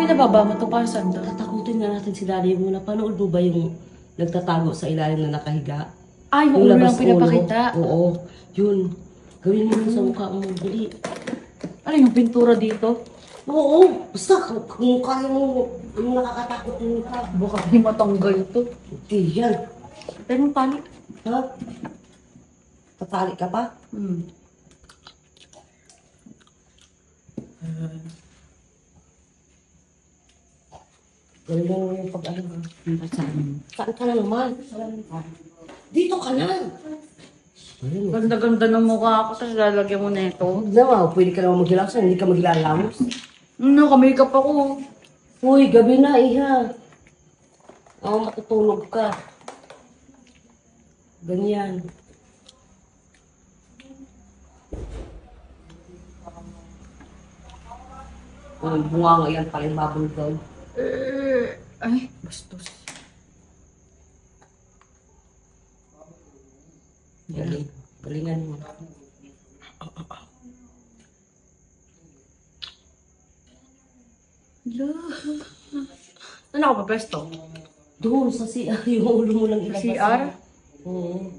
pinababa mo to para saan to? Tatakutin na natin si daddy mo. Napanood mo ba yung nagtatago sa ilalim na nakahiga? Ay, yung ulo lang pinapakita. Oo, yun. Gawin mo yun sa mukha mo. Dali. Ano yung pintura dito? Oo, basta kung kaya mo yung nakakatakot yung mukha. Baka di matanggal to. Hindi yan. Pero yung tali. Ha? Tatali ka pa? Gawin mo yung pag-ano ha. Saan ka na naman? Dito ka na. Ayun. Ganda-ganda ng mukha ako, tapos lalagyan mo na ito. Huwag naman, pwede ka naman maghilang sa'yo, hindi ka maghilangamos. Naka-makeup ako. Uy, gabi na, iha. Matutulog ka. Ganyan. Bunga nga yan, paling babulgol. Ay, bastos. Galing. Galingan mo. Ano ako pa pesto? Doon, sa CR, yung ulo mo lang ilabas. CR? Oo.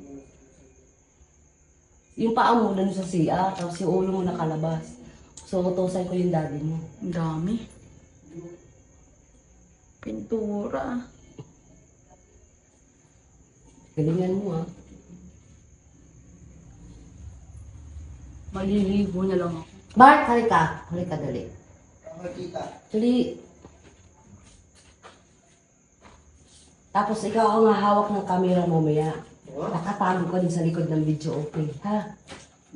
Yung paa mo lang sa CR, tapos yung ulo mo nakalabas. So, utosan ko yung daddy mo. Ang dami. Pintura. Galingan mo, ha? Maliligo na lang ako. Mark, halika. Halika, dali. Dali. Tapos ikaw ang hawak ng camera mamaya. Nakatago ka din sa likod ng video, okay? Ha?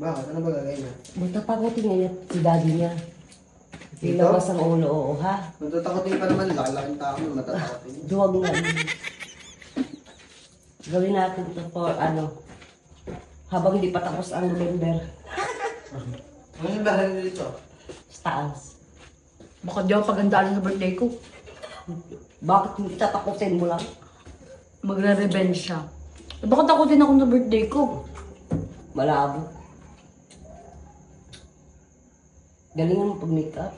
Bakit? Ano ba gagawin na? Matatakotin niya si daddy niya. Dito? Ilabas ang ulo, oo, ha? Matatakotin pa naman. Lalaking tao mo, matatakotin. Duwag nga. Gawin natin ito for habang hindi pa tapos ang November. Ano yung bahay nyo dito? Sa taas. Baka di ako pagandaan sa birthday ko. Bakit hindi tatakotin mo lang? Magre-revenge siya. Baka takutin ako sa birthday ko. Malabo. Galingan mo pag makeup.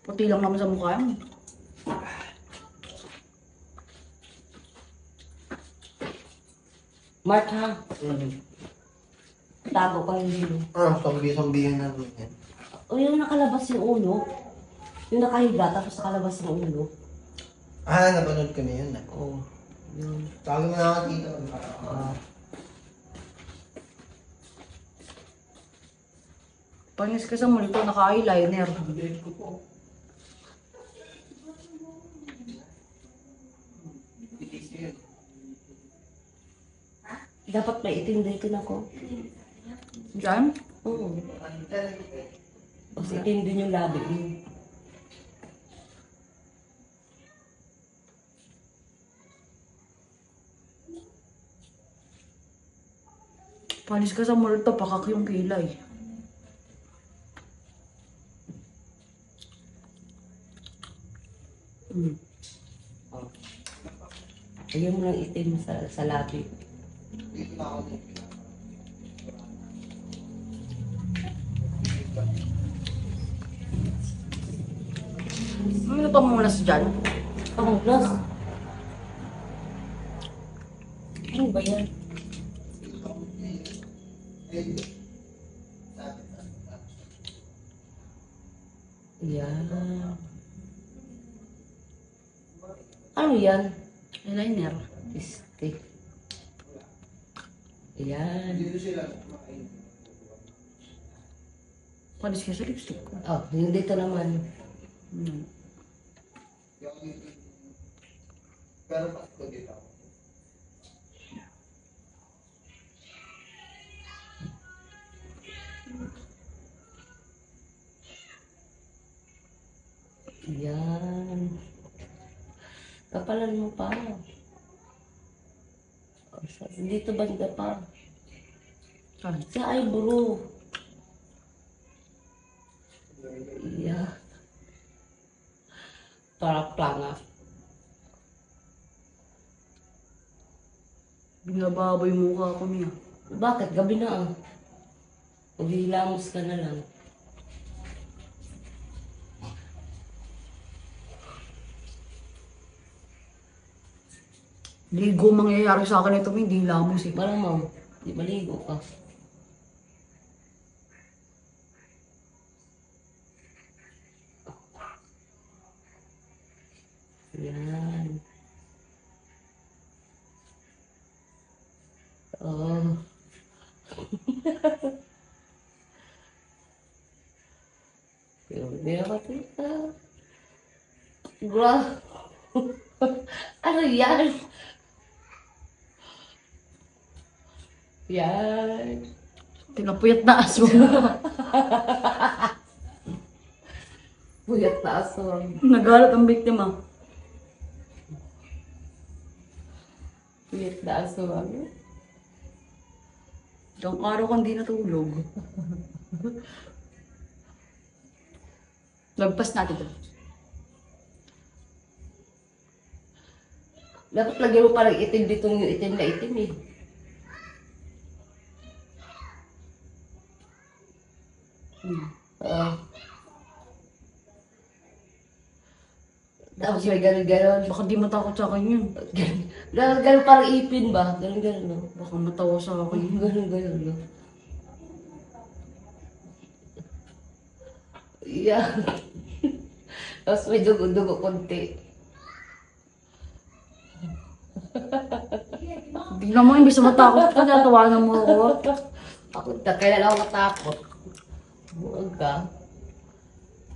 Puti lang naman sa mukha yun. Mark, ha? Tago ka yung dilo. Zombie-zombie na naman yan. O yung nakalabas yung ulo. Yung nakahiga, tapos nakalabas yung ulo. Napanood ko na yun. Oo. Yun. Tago mo nakakita. Pangis ka sa multo, naka-eyeliner. Dapat may itim din ako. Diyan? Oo. Kasi itim din yung labi mo. Panis ka sa multo, pakak yung kilay. Oh. Lagyan mo ng itim sa labi. Dito na ako. Ano pa muna sa dyan? Plus. Ano ba yan? Yan. Ano yan? Eyeliner. Stick. Yan. Dito sila. Panis ka sa lipstick ko. Oh, yung dito naman. Pero pasko dito. Yan. Kapalan mo pa. Dito banda pa. Saan? Sa eyebrow. Yeah. Para planga. Binababoy yung mukha ko niya. Bakit? Gabi na ah. Maghihilamos ka na lang. Ligo mangyayari sa akin ito, hindi lamos eh. Malamang, di maligo ka. Yan. Oh. Hindi ako tita. Bro. Ano yan? Yan. Tinapuyat na aso. Puyat na aswang. Nagalit ang biktima. Puyat na aswang. Isang araw kang di natulog. Lagpas natin ito. Dapat lagyan mo parang itim dito yung itim na itim eh. Oo. Tapos may gano'n-gano'n. Baka di matakot sa akin yun. Gano'n-gano'n parang ipin ba? Gano'n-gano'n no? Baka matawa sa akin. Gano'n-gano'n no? Yeah. Tapos may dugo-dugo konti. Bigla mo, imbis na matakot ka, natawanan mo ako. Ako, kailan ako matakot? Huwag ka.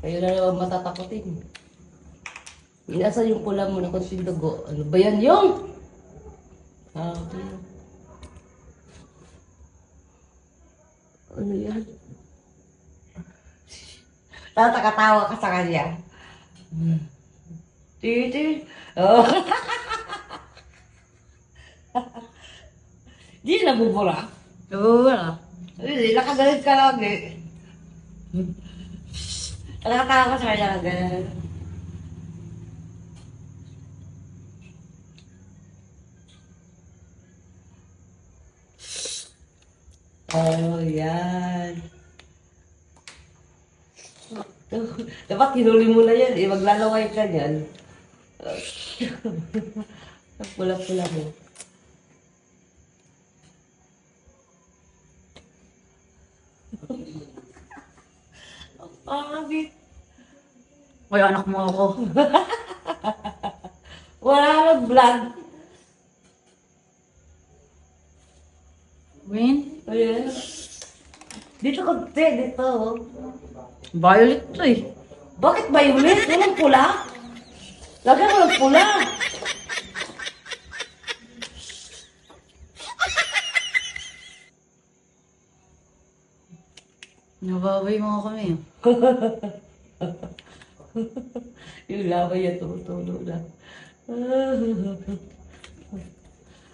Kayo na naman matatakotin. Inasa yung pula mo na konting dugo. Ano ba yan yung? Okay. Ano yan? Tatakatawa ka sa kanya. Titi. Oh. Di na bubura. Oo, wala. Hindi, nakagalit ka lagi. Nakatawa ka sa kanya na ganun. Oh, yan. Dapat hinuli mo na yan eh. Maglalaway ka yan. Pula-pula mo. Pangit. Ay, anak mo ako. Wala nang vlog. Win? Ayan. Dito konti, dito. Violet to eh. Bakit violet? Walang pula? Lagyan mo ng pula. Nababay mo kami. Yung laway yan, tumutulo lang.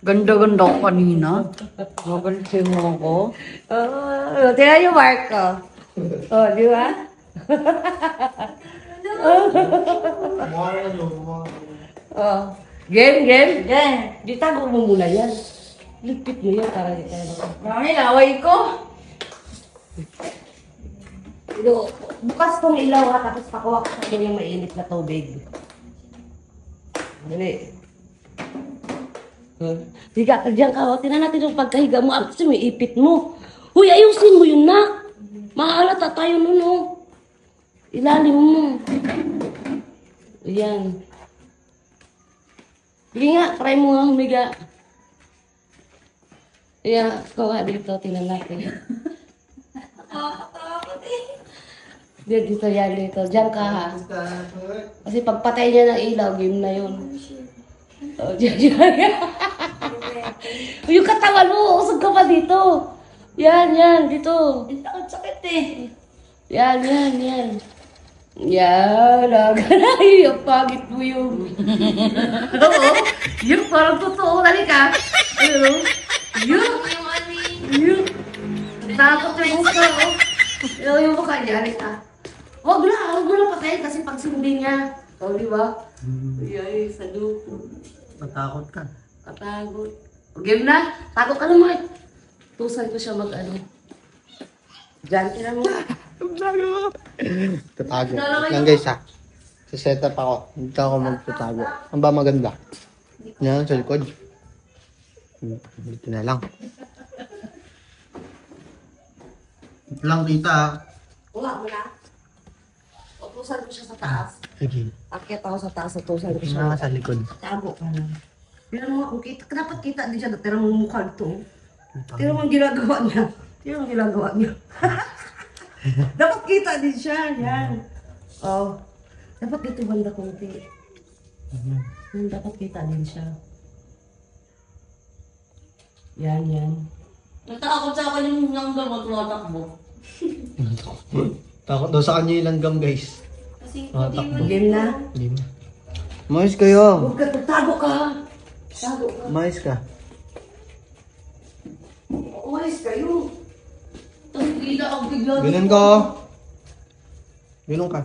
Ganda-ganda ko kanina. Maganti mo ako. Oh, tingnan yung mark ko. Oh, di ba? Oh. Game. Di tago mo muna yan. Lipit mo yan para di tayo. Mami, laway ko. Bukas tong ilaw ha, tapos pakuha ko sa akin yung mainit na tubig. Dali. Higa ka dyan ka. Tingnan natin yung pagkahiga mo. Kasi may ipit mo. Huy, ayusin mo yun na. Mahalata tayo nun oh. Ilalim mo. Ayan. Sige nga, try mo nga humiga. Ayan, ikaw nga dito. Tingnan natin. Dito yan, dito. Diyan ka ha. Kasi pagpatay niya ng ilaw, game na yun. Oh, diyan. Yung katawan mo, usog ka pa dito. Yan, dito. Sakit eh. Yan. Yan, ay, ang pagit mo yung. Oo, yung parang totoo. Dali ka. Ayun, yung. Takot yung mukha, oh. Yung mukha niya, dali ka. Huwag mo na patayin kasi pag sindi niya. O, di ba? Ay, sa lupo. Natakot ka. Katagot. O, game na. Tago ka naman. Tusan ko siya mag-ano. Diyan ka na mo. Tatago. Yan guys ha. Sa setup ako. Dito ako magtatago. Ang ba maganda? Yan sa likod. Dito na lang. Dito lang, tita. Wala mo na. Utusan ko siya sa taas. Sige. Akyat ako sa taas, utusan ko Ito siya. na sa likod. Tago ka na. Tignan mo nga kung kita. Dapat kita din siya. Tira mo mukha ito. Tira mo ang ginagawa niya. Tira mo ang ginagawa niya. Dapat kita din siya. Yan. Oh. Dapat dito banda konti. Dapat kita din siya. Yan, yan. Natakot sa akin yung langgam at tumatakbo. Takot daw sa kanya yung langgam, guys. Kasi Takbo. Game na. Hindi na. Mais kayo. Huwag ka, tago ka. Tago ka. Mais ka. Umalis kayo. Tangkila ang bigla. Ganun ka. Ganun ka.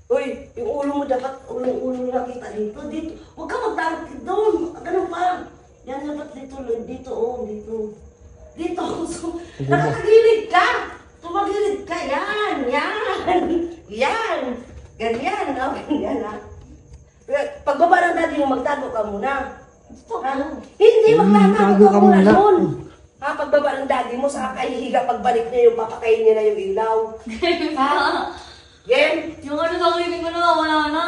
Uy, yung ulo mo dapat, ulo nakita dito. Dito. Huwag ka magtarot doon. Ganun pa. Yan dapat dito. Dito, oh. Dito. Dito. So, nakakagilid ka. Tumagilid ka. Yan. Yan. Yan. Ganyan. Okay. Yan, ha. Pagbaba ng daddy mo, magtago ka muna. Ha? Hindi, magtatago ka muna doon. Ha, pagbaba ng daddy mo, saka kahihiga, pagbalik niya yung papakain niya na yung ilaw. Ha? Game? Yung ano sa kiling ko na, wala na.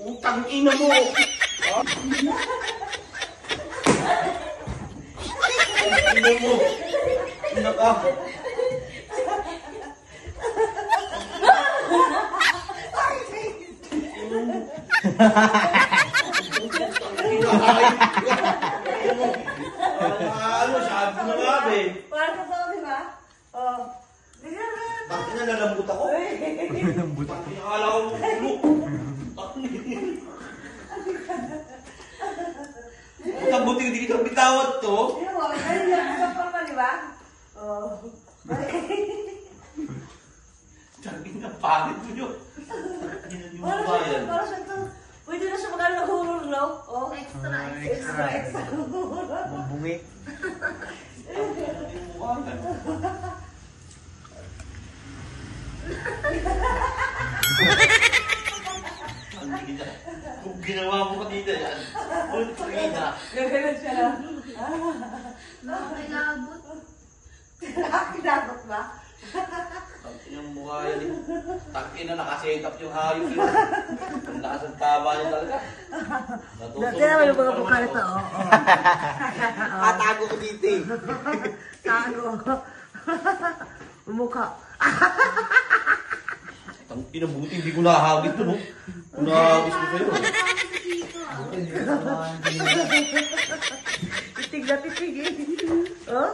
Utang ina mo! Ina mo! Ina ka! Ano, sabi ko na nga, be. Parang ka sa ba? Oh. Bakit na nalambot ako? Nalambot ako. Akala ko ulo. Ang buti hindi kita bitawat to. Sino mo? Ayun lang, isa pa naman, di ba? Oh. Sabi na pangit mo yun. Parang siya ito. Pwede na siya magkano nag-horror, no? Oh. Extra. Bumbungi. Kung ginawa mo kanina yan, ulit kanina. Gagalan siya lang. Nakakilabot. Nakakilabot ba? Tangin yung mukha yan eh. Tangin na nakaset up yung hayop yun. Ang lakas ang tama niya talaga. Dati naman yung mga bukal ito, oh. Patago ko dito eh. Tago. Umukha. Tangin na buti, hindi ko nahagis to no. Kung nahagis ko sa'yo. Titig na titig eh. Oh?